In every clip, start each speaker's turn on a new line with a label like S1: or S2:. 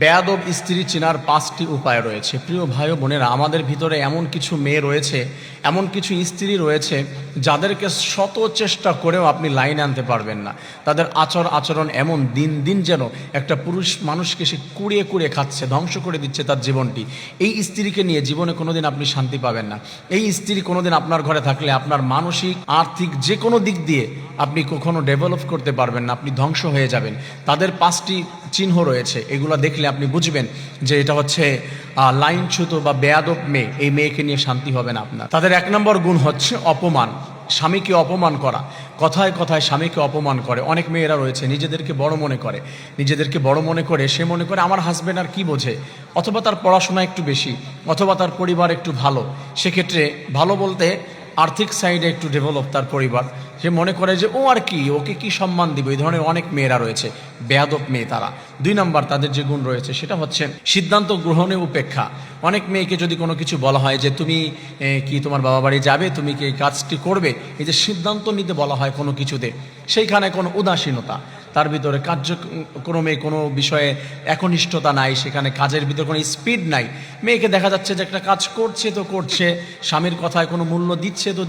S1: বেয়াদব স্ত্রী চেনার 5টি উপায় রয়েছে। প্রিয় ভাই ও বোনেরা, আমাদের ভিতরে এমন কিছু মেয়ে রয়েছে, এমন কিছু স্ত্রী রয়েছে যাদেরকে শত চেষ্টা করেও আপনি লাইনে আনতে পারবেন না। তাদের আচরণ এমন, দিন দিন যেন একটা পুরুষ মানুষকে সে কুড়িয়ে কুড়িয়ে খাচ্ছে, ধ্বংস করে দিচ্ছে তার জীবনটি। এই স্ত্রীকে নিয়ে জীবনে কোনোদিন আপনি শান্তি পাবেন না। এই স্ত্রী কোনোদিন আপনার ঘরে থাকলে আপনার মানসিক, আর্থিক যে কোনো দিক দিয়ে আপনি কখনো ডেভেলপ করতে পারবেন না, আপনি ধ্বংস হয়ে যাবেন। তাদের 5টি চিহ্ন রয়েছে, এগুলো দেখলে আপনি বুঝবেন যে এটা হচ্ছে লাইনচ্যুত বা বেয়াদব মেয়ে। এই মেয়েকে নিয়ে শান্তি হবে না আপনার। তাদের 1 নম্বর গুণ হচ্ছে অপমান, স্বামীকে অপমান করা। কথায় কথায় স্বামীকে অপমান করে। অনেক মেয়েরা রয়েছে নিজেদেরকে বড় মনে করে, সে মনে করে আমার হাজবেন্ড আর কি বোঝে, অথবা তার পড়াশোনা একটু বেশি, অথবা তার পরিবার একটু ভালো। সেক্ষেত্রে ভালো বলতে আর্থিক সাইডে একটু ডেভেলপ তার পরিবার, সে মনে করে যে ও আর কি, ওকে কি সম্মান দিব। এই ধরনের অনেক মেয়েরা রয়েছে, বেয়াদব মেয়ে তারা। 2 নম্বর তাদের যে গুণ রয়েছে সেটা হচ্ছে সিদ্ধান্ত গ্রহণে উপেক্ষা। অনেক মেয়েকে যদি কোনো কিছু বলা হয় যে তুমি কি তোমার বাবা বাড়ি যাবে, তুমি কি এই কাজটি করবে, এই যে সিদ্ধান্ত নিতে বলা হয় কোনো কিছুতে, সেইখানে কোনো উদাসীনতা, তার ভিতরে কার্যক্রমে কোনো বিষয়ে একনিষ্ঠতা নাই, সেখানে কাজের ভিতরে কোনো স্পিড নাই। মেয়েকে দেখা যাচ্ছে যে একটা কাজ করছে তো করছে, স্বামীর কথায় কোনো মূল্য দিচ্ছে তো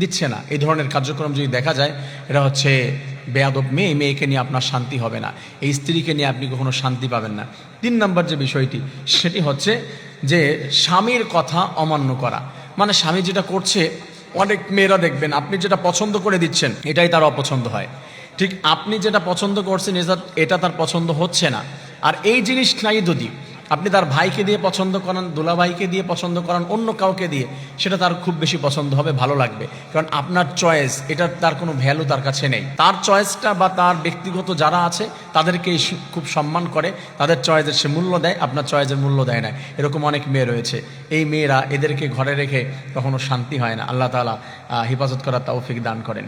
S1: দিচ্ছে না। এই ধরনের কার্যক্রম যদি দেখা যায়, এটা হচ্ছে বেয়াদব মেয়ে। মেয়েকে নিয়ে আপনার শান্তি হবে না, এই স্ত্রীকে নিয়ে আপনি কখনো শান্তি পাবেন না। 3 নম্বর যে বিষয়টি, সেটি হচ্ছে যে স্বামীর কথা অমান্য করা। মানে স্বামী যেটা করছে, অনেক মেয়েরা দেখবেন আপনি যেটা পছন্দ করে দিচ্ছেন এটাই তার অপছন্দ হয়, ঠিক আপনি যেটা পছন্দ করছেন এটা তার পছন্দ হচ্ছে না। আর এই জিনিসটাই যদি আপনি তার ভাইকে দিয়ে পছন্দ করান, দুলাভাইকে দিয়ে পছন্দ করান, অন্য কাউকে দিয়ে, সেটা তার খুব বেশি পছন্দ হবে, ভালো লাগবে। কারণ আপনার চয়েস, এটার তার কোনো ভ্যালু তার কাছে নেই। তার চয়েসটা বা তার ব্যক্তিগত যারা আছে তাদেরকে খুব সম্মান করে, তাদের চয়েসের সে মূল্য দেয়, আপনার চয়েসের মূল্য দেয় না। এরকম অনেক মেয়ে রয়েছে। এই মেয়েরা, এদেরকে ঘরে রেখে কখনো শান্তি হয় না। আল্লাহ তাআলা হেফাজত করার তৌফিক দান করেন।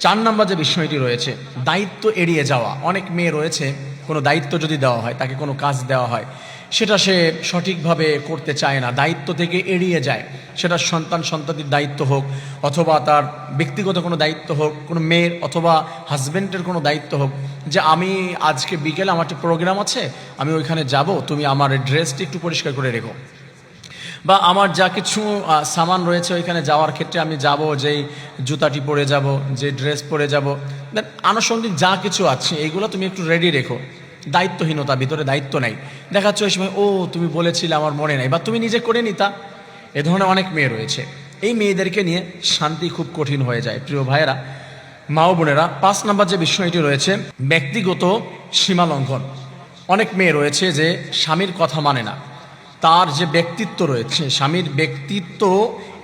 S1: 4 নম্বর যে বিষয়টি রয়েছে, দায়িত্ব এড়িয়ে যাওয়া। অনেক মেয়ে রয়েছে, কোনো দায়িত্ব যদি দেওয়া হয়, তাকে কোনো কাজ দেওয়া হয়, সেটা সে সঠিকভাবে করতে চায় না, দায়িত্ব থেকে এড়িয়ে যায়। সেটা সন্তানটির দায়িত্ব হোক, অথবা তার ব্যক্তিগত কোনো দায়িত্ব হোক, কোনো মেয়ের অথবা হাজব্যান্ডের কোনো দায়িত্ব হোক, যে আমি আজকে বিকেলে আমার একটা প্রোগ্রাম আছে, আমি ওইখানে যাব, তুমি আমার ড্রেসটি একটু পরিষ্কার করে রেখো। বা আমার যা কিছু সামান রয়েছে ওইখানে যাওয়ার ক্ষেত্রে আমি যাব, যেই জুতাটি পরে যাব, যে ড্রেস পরে যাব, আনুষঙ্গিক যা কিছু আছে এইগুলো তুমি একটু রেডি রেখো। দায়িত্বহীনতা, ভিতরে দায়িত্ব নাই, দেখাচ্ছ ওই সময় ও তুমি বলেছিলে আমার মনে নাই, বা তুমি নিজে করে নিতা। এ ধরনের অনেক মেয়ে রয়েছে। এই মেয়েদেরকে নিয়ে শান্তি খুব কঠিন হয়ে যায়। প্রিয় ভাইয়েরা, মা ও বোনেরা, 5 নম্বর যে বিষয়টি রয়েছে, ব্যক্তিগত সীমা লঙ্ঘন। অনেক মেয়ে রয়েছে যে স্বামীর কথা মানে না, তার যে ব্যক্তিত্ব রয়েছে, স্বামীর ব্যক্তিত্ব,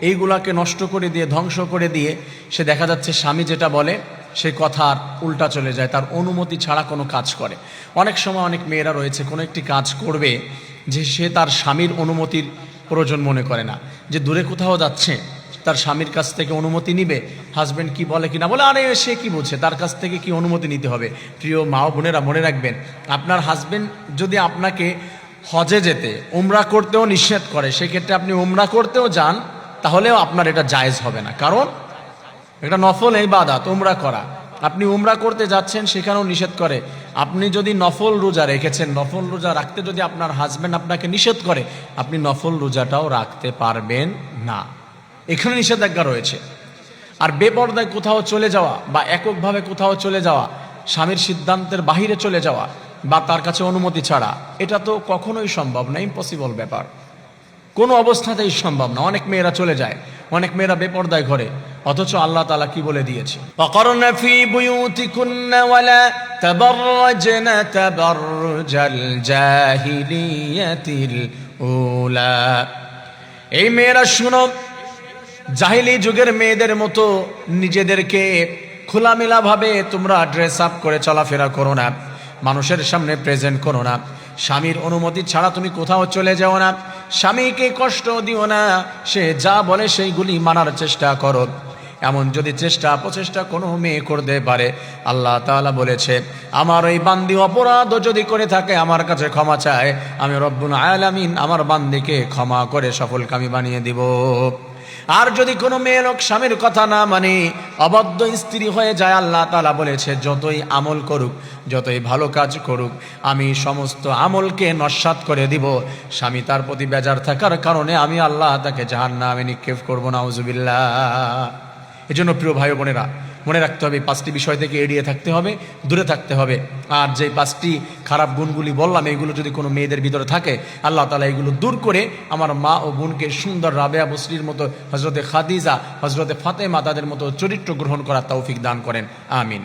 S1: এইগুলাকে নষ্ট করে দিয়ে, ধ্বংস করে দিয়ে, সে দেখা যাচ্ছে স্বামী যেটা বলে সে কথার উল্টা চলে যায়, তার অনুমতি ছাড়া কোনো কাজ করে। অনেক সময় অনেক মেয়েরা রয়েছে, কোনো একটি কাজ করবে যে সে তার স্বামীর অনুমতির প্রয়োজন মনে করে না, যে দূরে কোথাও যাচ্ছে তার স্বামীর কাছ থেকে অনুমতি নিবে, হাজব্যান্ড কি বলে কি না বলে, আরে সে কি বলছে, তার কাছ থেকে কি অনুমতি নিতে হবে। প্রিয় মা ও বোনেরা, মনে রাখবেন, আপনার হাজব্যান্ড যদি আপনাকে হজে যেতে, উমরা করতেও নিষেধ করে, সেক্ষেত্রে আপনি উমরা করতেও যান, তাহলেও আপনার এটা জায়েজ হবে না। কারণ এটা নফল ইবাদত, উমরা করা। আপনি উমরা করতে যাচ্ছেন, সেখানেও নিষেধ করে। আপনি যদি নফল রোজা রেখেছেন, নফল রোজা রাখতে যদি আপনার হাজব্যান্ড আপনাকে নিষেধ করে, আপনি নফল রোজাটাও রাখতে পারবেন না। এখানে নিষেধাজ্ঞা রয়েছে। আর বেপরদায় কোথাও চলে যাওয়া বা এককভাবে কোথাও চলে যাওয়া, স্বামীর সিদ্ধান্তের বাহিরে চলে যাওয়া বা তার কাছে অনুমতি ছাড়া, এটা তো কখনোই সম্ভব না, ইম্পসিবল ব্যাপার, কোনো অবস্থাতেই সম্ভব না। অনেক মেয়েরা চলে যায়, অনেক মেয়েরা বেপরদায় ঘরে, অথচ আল্লাহ তাআলা কি বলে দিয়েছে, ওয়াকারনা ফি বুয়ুতিকুন্না ওয়ালা তাবাররাজনা তাবাররুজাল জাহিলিয়াতিল উলা। এই মেয়েরা শুনো, জাহিলি যুগের মেয়েদের মতো নিজেদেরকে খোলামেলাভাবে তোমরা ড্রেস আপ করে চলাফেরা করো না, মানুষের সামনে প্রেজেন্ট করো না, স্বামীর অনুমতি ছাড়া তুমি কোথাও চলে যাও না, স্বামীকে কষ্ট দিও না, সে যা বলে সেইগুলি মানার চেষ্টা করো। এমন যদি প্রচেষ্টা কোনো মেয়ে করতে পারে, আল্লাহ তাআলা বলেছে, আমার ওই বান্দি অপরাধ যদি করে থাকে আমার কাছে ক্ষমা চায়, আমি রব্বুল আলামিন আমার বান্দিকে ক্ষমা করে সফলকামী বানিয়ে দিব। আর যদি কোনো মেয়ে লোক স্বামীর কথা না মানে অবাধ্য স্ত্রী হয়ে যায়, আল্লাহ তাআলা বলেছে যতই আমল করুক, যতই ভালো কাজ করুক, আমি সমস্ত আমলকে নস্যাৎ করে দিব। স্বামী তার প্রতি বেজার থাকার কারণে আমি আল্লাহ তাকে জাহান্নামে নিক্ষেপ করব, নাউজুবিল্লাহ। এজন্য প্রিয় ভাই বোনেরা, মনে রাখতে হবে 5টি বিষয় থেকে এড়িয়ে থাকতে হবে, দূরে থাকতে হবে। আর যে 5টি খারাপ গুণগুলি বললাম, এইগুলো যদি কোনো মেয়েদের ভিতরে থাকে, আল্লাহ তাআলা এগুলো দূর করে আমার মা ও বোনকে সুন্দর রাবেয়া বসরির মতো, হযরতে খাদিজা, হযরতে ফাতেমা তাদের মতো চরিত্র গ্রহণ করার তৌফিক দান করেন, আমিন।